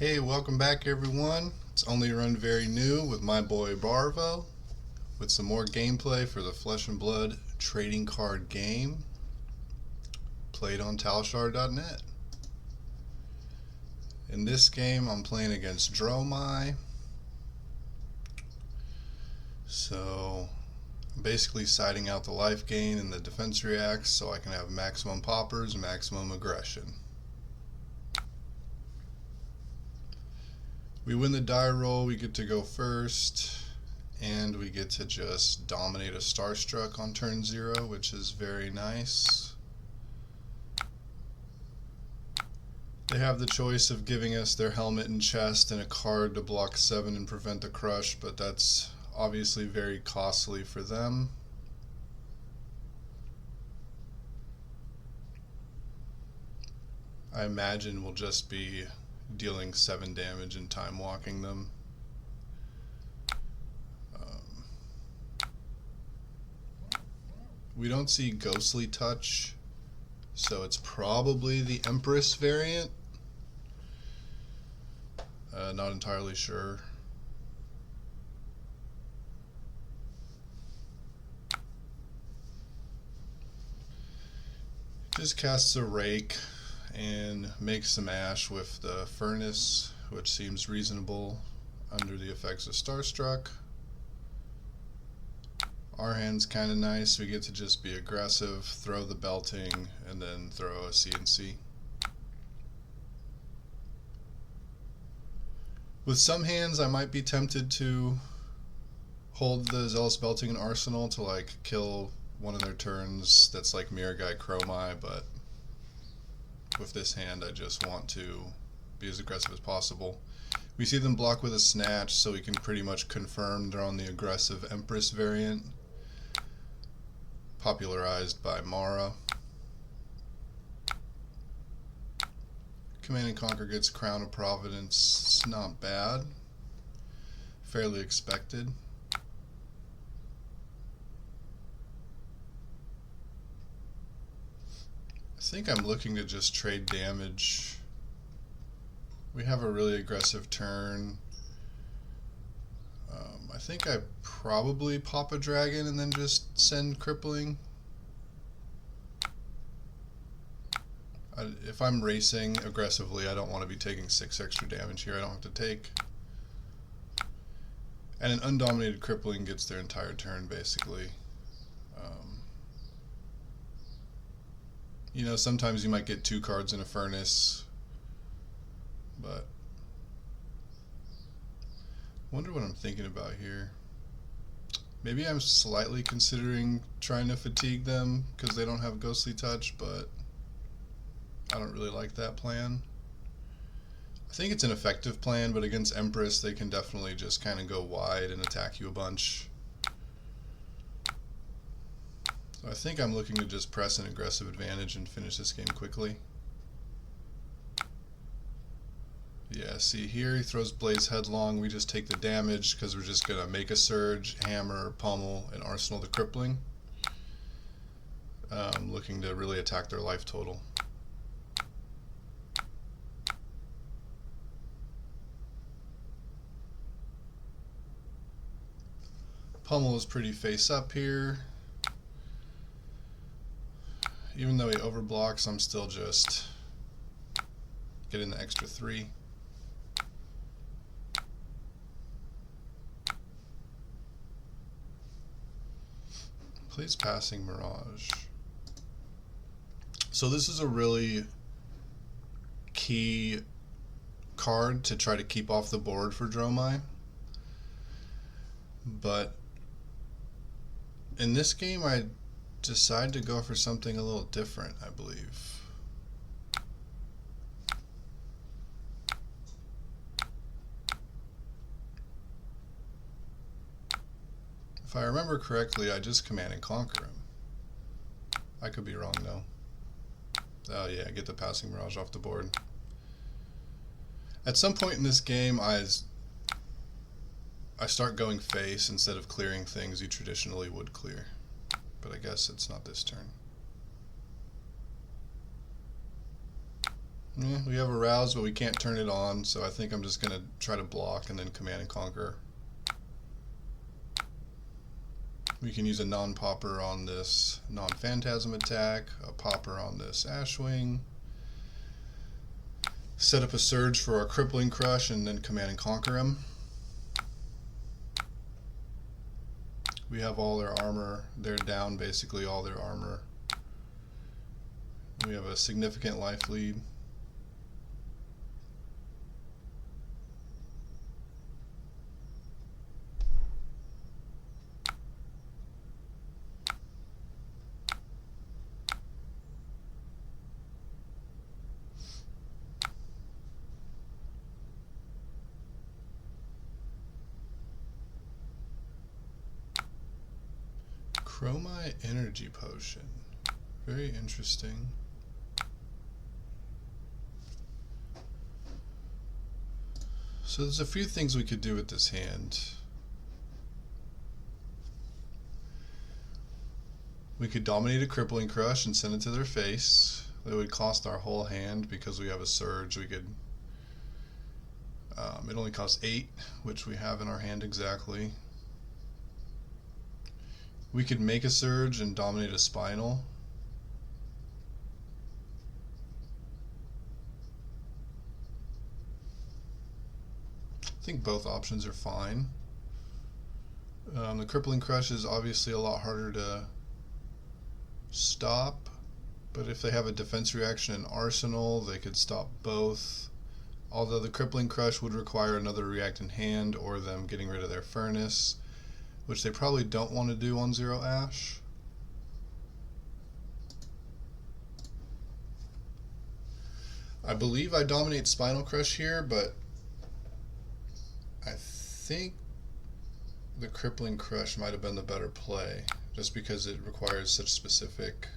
Hey, welcome back everyone. It's Only Run Very New with my boy Barvo with some more gameplay for the Flesh and Blood trading card game played on Talshar.net. In this game I'm playing against Dromai. So I'm basically siding out the life gain and the defense reacts so I can have maximum poppers and maximum aggression. We win the die roll, we get to go first, and we get to just dominate a Starstruck on turn 0, which is very nice. They have the choice of giving us their helmet and chest and a card to block 7 and prevent the crush, but that's obviously very costly for them. I imagine we'll just be dealing 7 damage and time walking them. We don't see Ghostly Touch, so it's probably the Empress variant. Not entirely sure. Just casts a Rake and makes some ash with the Furnace, which seems reasonable under the effects of Starstruck. Our hand's kind of nice. We get to just be aggressive, throw the belting, and then throw a CNC. With some hands, I might be tempted to hold the Zealous Belting in Arsenal to like kill one of their turns that's like Mirror Guy Chromai, but with this hand I just want to be as aggressive as possible. We see them block with a Snatch, so we can pretty much confirm they're on the aggressive Empress variant, popularized by Mara. Command and Conquer gets Crown of Providence. It's not bad. Fairly expected. I think I'm looking to just trade damage. We have a really aggressive turn. I think I probably pop a dragon and then just send crippling. If I'm racing aggressively, I don't want to be taking 6 extra damage here. I don't have to take. And an undominated crippling gets their entire turn basically. You know, sometimes you might get 2 cards in a Furnace, but I wonder what I'm thinking about here. Maybe I'm slightly considering trying to fatigue them because they don't have Ghostly Touch, but I don't really like that plan. I think it's an effective plan, but against Empress they can definitely just kind of go wide and attack you a bunch. So I think I'm looking to just press an aggressive advantage and finish this game quickly. Yeah, see here he throws Blaze Headlong. We just take the damage because we're just going to make a Surge, Hammer, Pummel, and Arsenal the Crippling. Looking to really attack their life total. Pummel is pretty face up here. Even though he overblocks, I'm still just getting the extra 3. Plays Passing Mirage. So this is a really key card to try to keep off the board for Dromai. But in this game I decide to go for something a little different, I believe. If I remember correctly, I just Command and Conquer him. I could be wrong though. Oh yeah, get the Passing Mirage off the board. At some point in this game, I start going face instead of clearing things you traditionally would clear. But I guess it's not this turn. Yeah, we have Arouse, but we can't turn it on, so I think I'm just going to try to block and then Command and Conquer. We can use a non-popper on this non-phantasm attack, a popper on this Ashwing, set up a Surge for our Crippling Crush, and then Command and Conquer him. We have all their armor. They're down basically all their armor. We have a significant life lead. Dromai Energy Potion. Very interesting. So there's a few things we could do with this hand. We could dominate a Crippling Crush and send it to their face. That would cost our whole hand because we have a Surge. We could. It only costs 8, which we have in our hand exactly. We could make a Surge and dominate a Spinal. I think both options are fine. The Crippling Crush is obviously a lot harder to stop, but if they have a defense reaction in Arsenal, they could stop both. Although the Crippling Crush would require another react in hand or them getting rid of their Furnace, which they probably don't want to do on 0 Ash. I believe I dominate Spinal Crush here, but I think the Crippling Crush might have been the better play, just because it requires such specific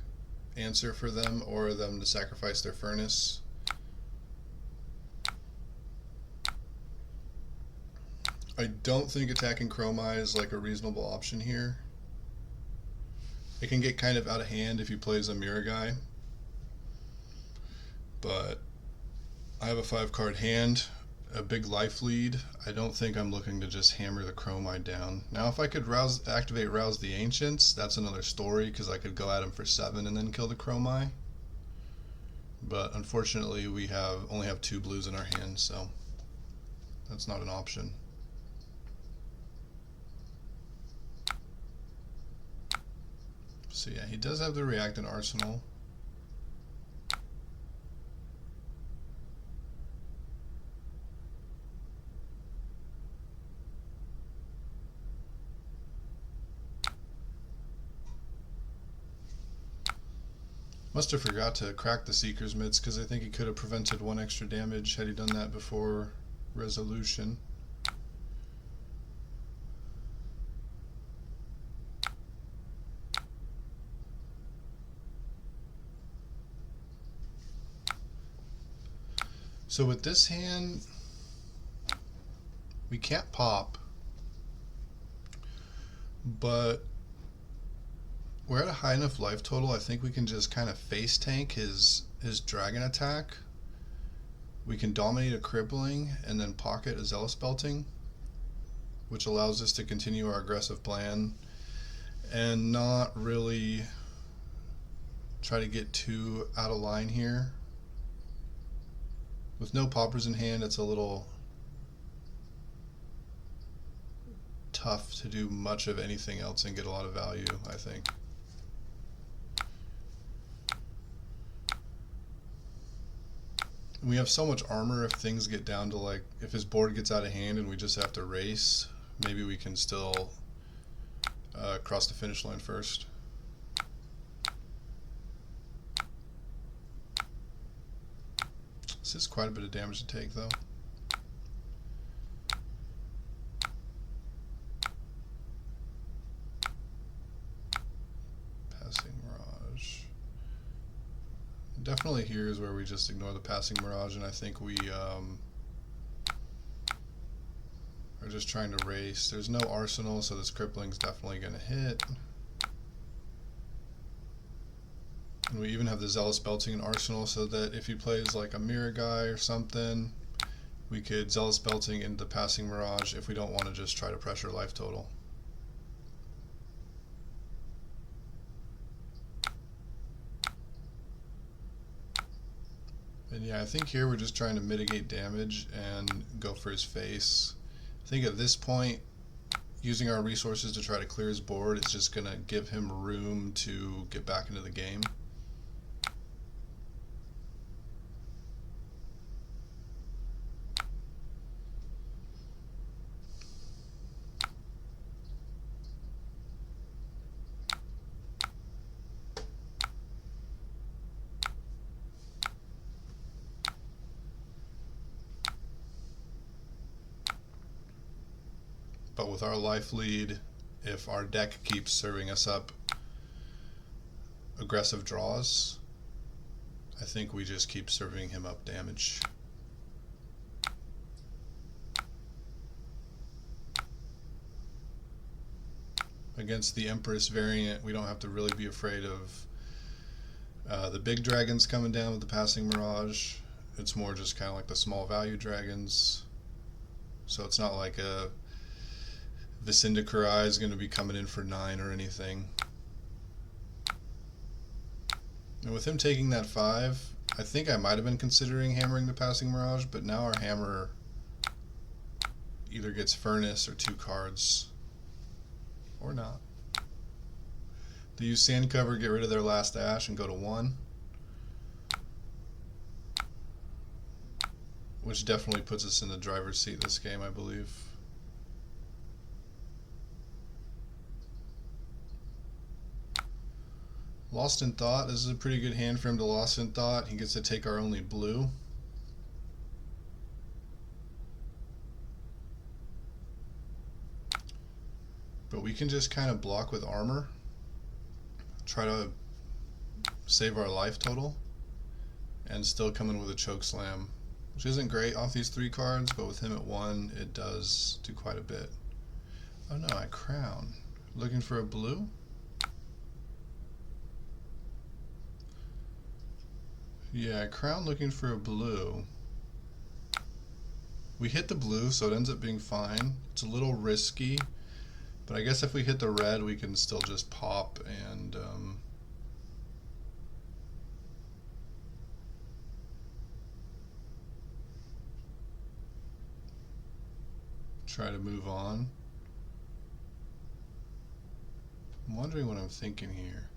answer for them, or them to sacrifice their Furnace. I don't think attacking Dromai is like a reasonable option here. It can get kind of out of hand if he plays a Mirror Guy, but I have a 5-card hand, a big life lead. I don't think I'm looking to just hammer the Dromai down. Now if I could activate Rouse the Ancients, that's another story, because I could go at him for 7 and then kill the Dromai. But unfortunately we only have 2 blues in our hand, so that's not an option. So yeah, he does have the react in Arsenal. Must have forgot to crack the Seeker's Mitts, because I think he could have prevented 1 extra damage had he done that before resolution. So with this hand, we can't pop, but we're at a high enough life total. I think we can just kind of face tank his dragon attack. We can dominate a Crippling and then pocket a Zealous Belting, which allows us to continue our aggressive plan and not really try to get too out of line here. With no poppers in hand, it's a little tough to do much of anything else and get a lot of value, I think. We have so much armor, if things get down to, like, if his board gets out of hand and we just have to race, maybe we can still cross the finish line first. This is quite a bit of damage to take, though. Passing Mirage. Definitely here is where we just ignore the Passing Mirage, and I think we are just trying to race. There's no Arsenal, so this Crippling's definitely going to hit. And we even have the Zealous Belting in Arsenal so that if he plays like a Mirror Guy or something, we could Zealous Belting into the Passing Mirage if we don't want to just try to pressure life total. And yeah, I think here we're just trying to mitigate damage and go for his face. I think at this point, using our resources to try to clear his board is just going to give him room to get back into the game. But with our life lead, if our deck keeps serving us up aggressive draws, I think we just keep serving him up damage. Against the Empress variant, we don't have to really be afraid of the big dragons coming down with the Passing Mirage. It's more just kind of like the small value dragons. So it's not like a Vcindakurai is going to be coming in for 9 or anything. And with him taking that 5, I think I might have been considering hammering the Passing Mirage, but now our hammer either gets Furnace or 2 cards. Or not. They use Sand Cover, get rid of their last Ash, and go to 1. Which definitely puts us in the driver's seat this game, I believe. Lost in Thought. This is a pretty good hand for him to Lost in Thought. He gets to take our only blue. But we can just kind of block with armor. Try to save our life total. And still come in with a Choke Slam. Which isn't great off these 3 cards, but with him at 1, it does do quite a bit. Oh no, I Crown. Looking for a blue? Yeah, Crown looking for a blue. We hit the blue, so it ends up being fine. It's a little risky, but I guess if we hit the red, we can still just pop and try to move on. I'm wondering what I'm thinking here,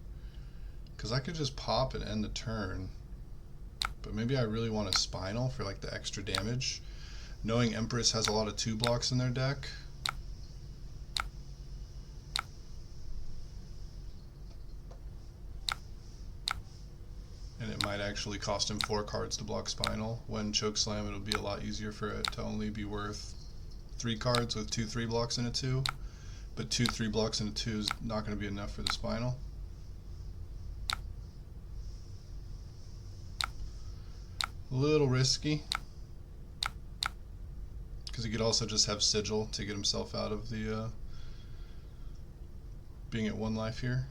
because I could just pop and end the turn. But maybe I really want a Spinal for like the extra damage. Knowing Empress has a lot of 2 blocks in their deck. And it might actually cost him 4 cards to block Spinal. When Chokeslam, it'll be a lot easier for it to only be worth 3 cards with 2 3 blocks and a 2. But 2 3 blocks and a 2 is not going to be enough for the Spinal. A little risky, because he could also just have Sigil to get himself out of the being at 1 life here.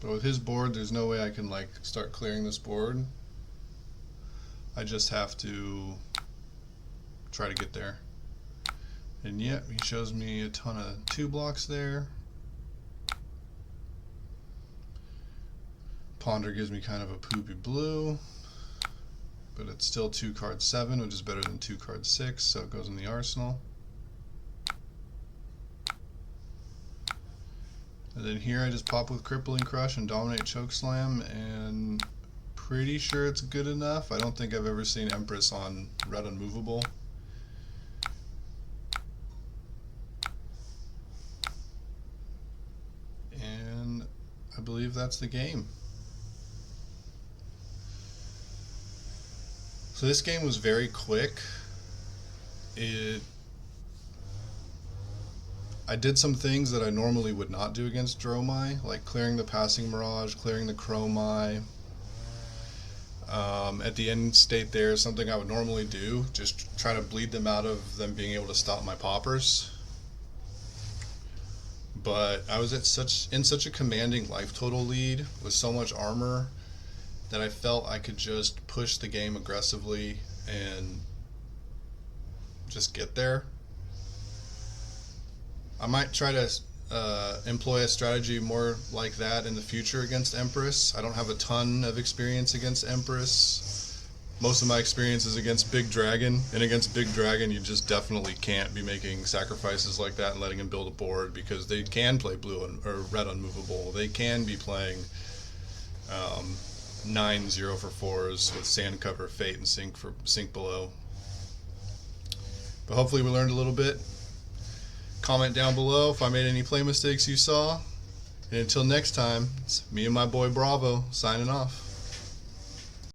But with his board, there's no way I can like start clearing this board. I just have to try to get there. And yet he shows me a ton of 2 blocks there. Ponder gives me kind of a poopy blue, but it's still 2 card 7, which is better than 2 card 6, so it goes in the arsenal. And then here I just pop with Crippling Crush and Dominate Chokeslam, and pretty sure it's good enough. I don't think I've ever seen Empress on Red Unmovable. And I believe that's the game. So this game was very quick. I did some things that I normally would not do against Dromai, like clearing the Passing Mirage, clearing the Chromai. At the end state there, something I would normally do, just try to bleed them out of them being able to stop my poppers. but I was in such a commanding life total lead with so much armor that I felt I could just push the game aggressively and just get there. I might try to employ a strategy more like that in the future against Empress. I don't have a ton of experience against Empress. Most of my experience is against Big Dragon, and against Big Dragon you just definitely can't be making sacrifices like that and letting him build a board, because they can play or red unmovable. They can be playing 9-0 for 4s with Sand Cover, Fate, and Sink Below. But hopefully we learned a little bit. Comment down below if I made any play mistakes you saw. And until next time, it's me and my boy Bravo signing off.